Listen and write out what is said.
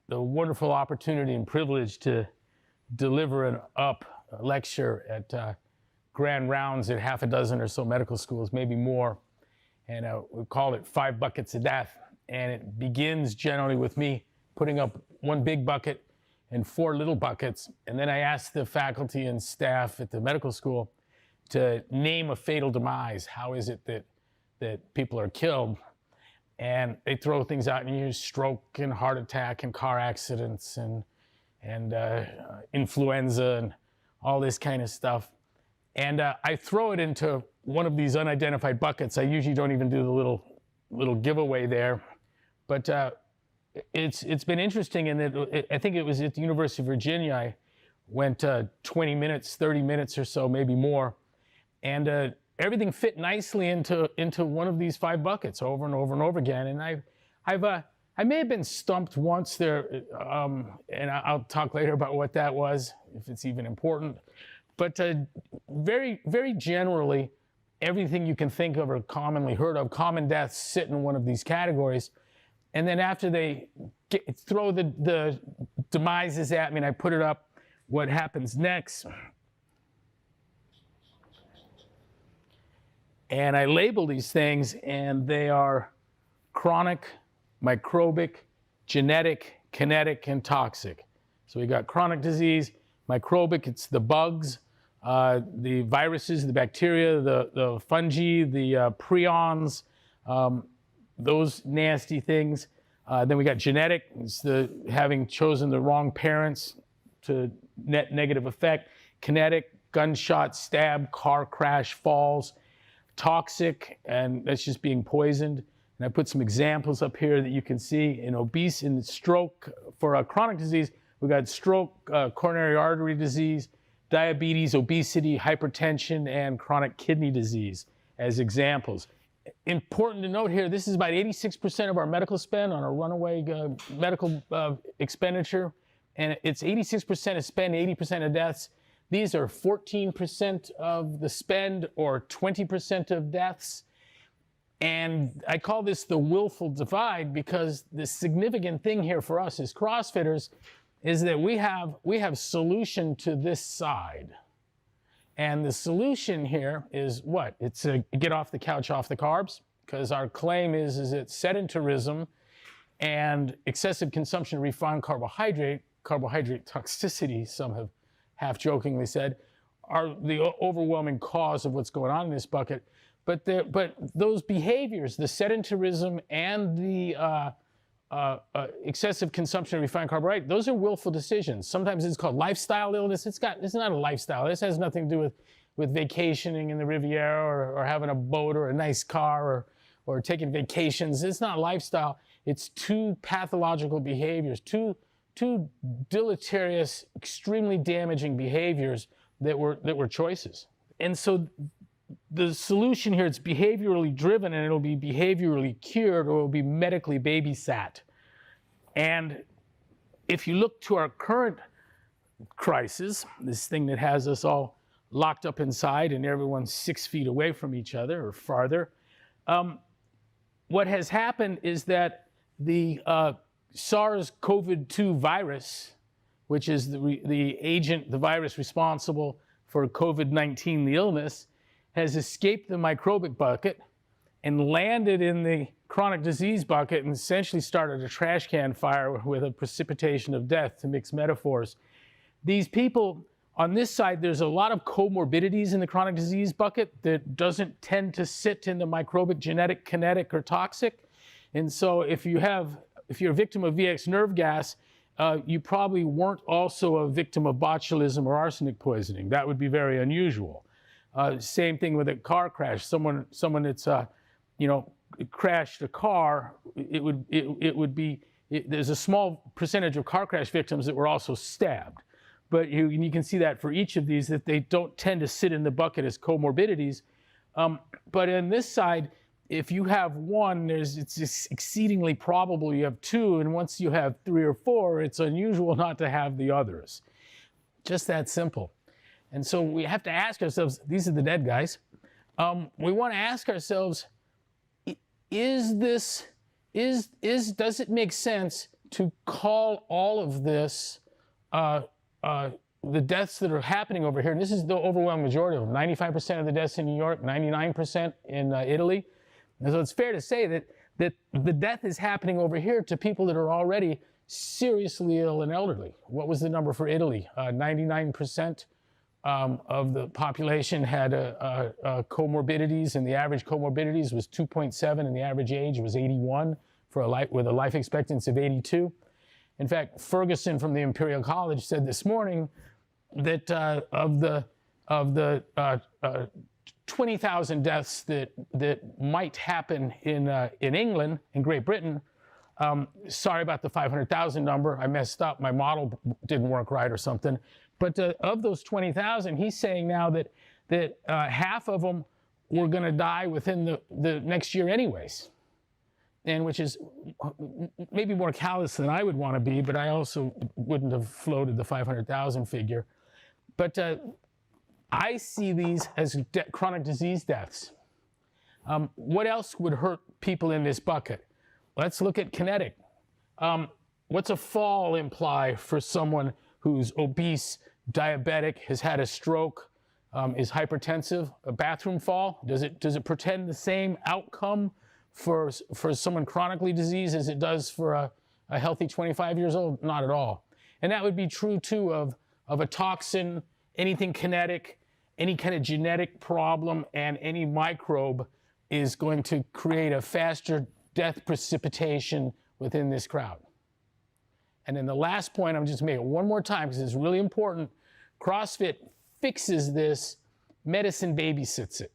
the wonderful opportunity and privilege to deliver a lecture at grand rounds at half a dozen or so medical schools, maybe more. And we call it 5 buckets of death. And it begins generally with me putting up one big bucket and 4 little buckets. And then I ask the faculty and staff at the medical school to name a fatal demise. How is it that people are killed? And they throw things out and use stroke and heart attack and car accidents and influenza and all this kind of stuff. And I throw it into one of these unidentified buckets. I usually don't even do the little giveaway there. But it's been interesting in that I think it was at the University of Virginia. I went 20 minutes, 30 minutes or so, maybe more. And everything fit nicely into one of these 5 buckets over and over and over again. And I may have been stumped once there, and I'll talk later about what that was, if it's even important. But very, very generally, everything you can think of or commonly heard of, common deaths, sit in one of these categories. And then after they throw the demises at me and I put it up, what happens next? And I label these things, and they are chronic, microbic, genetic, kinetic, and toxic. So we got chronic disease, microbic, it's the bugs, the viruses, the bacteria, the fungi, the prions, those nasty things. Then we got genetic, it's the having chosen the wrong parents to net negative effect. Kinetic, gunshot, stab, car crash, falls. Toxic, and that's just being poisoned. And I put some examples up here that you can see in stroke. For a chronic disease, we got stroke, coronary artery disease, diabetes, obesity, hypertension, and chronic kidney disease as examples. Important to note here, this is about 86% of our medical spend on our runaway medical expenditure. And it's 86% of spend, 80% of deaths. These are 14% of the spend or 20% of deaths. And I call this the willful divide because the significant thing here for us as CrossFitters is that we have solution to this side. And the solution here is what? It's get off the couch, off the carbs, because our claim is that sedentarism and excessive consumption of refined carbohydrate toxicity, some have half-jokingly said, are the overwhelming cause of what's going on in this bucket. But those behaviors, the sedentarism and the excessive consumption of refined carbohydrate, those are willful decisions. Sometimes it's called lifestyle illness. It's not a lifestyle. This has nothing to do with vacationing in the Riviera or having a boat or a nice car or taking vacations. It's not lifestyle. It's 2 pathological behaviors, two deleterious, extremely damaging behaviors that were choices. And so the solution here, it's behaviorally driven, and it'll be behaviorally cured, or it'll be medically babysat. And if you look to our current crisis, this thing that has us all locked up inside and everyone's 6 feet away from each other or farther, what has happened is that the SARS-CoV-2 virus, which is the virus responsible for COVID-19, the illness, has escaped the microbic bucket and landed in the chronic disease bucket and essentially started a trash can fire with a precipitation of death, to mix metaphors. These people, on this side, there's a lot of comorbidities in the chronic disease bucket that doesn't tend to sit in the microbic, genetic, kinetic, or toxic. And so if you're a victim of VX nerve gas, you probably weren't also a victim of botulism or arsenic poisoning. That would be very unusual. Same thing with a car crash. Someone that's crashed a car, there's a small percentage of car crash victims that were also stabbed. But you can see that for each of these, that they don't tend to sit in the bucket as comorbidities. But on this side, if you have one, it's just exceedingly probable you have 2, and once you have 3 or 4, it's unusual not to have the others. Just that simple. And so we have to ask ourselves, these are the dead guys, we want to ask ourselves, does it make sense to call all of this the deaths that are happening over here, and this is the overwhelming majority of them, 95% of the deaths in New York, 99% in Italy. And so it's fair to say that the death is happening over here to people that are already seriously ill and elderly. What was the number for Italy? 99% of the population had comorbidities, and the average comorbidities was 2.7, and the average age was 81 with a life expectancy of 82. In fact, Ferguson from the Imperial College said this morning that of the 20,000 deaths that might happen in England, in Great Britain, sorry about the 500,000 number, I messed up, my model didn't work right or something, but of those 20,000, he's saying now that half of them were going to die within the next year anyways. And which is maybe more callous than I would want to be, but I also wouldn't have floated the 500,000 figure. But I see these as chronic disease deaths. What else would hurt people in this bucket? Let's look at kinetic. What's a fall imply for someone who's obese, diabetic, has had a stroke, is hypertensive? A bathroom fall? Does it portend the same outcome for someone chronically diseased as it does for a healthy 25 years old? Not at all. And that would be true too of a toxin, anything kinetic, any kind of genetic problem, and any microbe is going to create a faster death precipitation within this crowd. And then the last point, I'm just making it one more time because it's really important. CrossFit fixes this, medicine babysits it.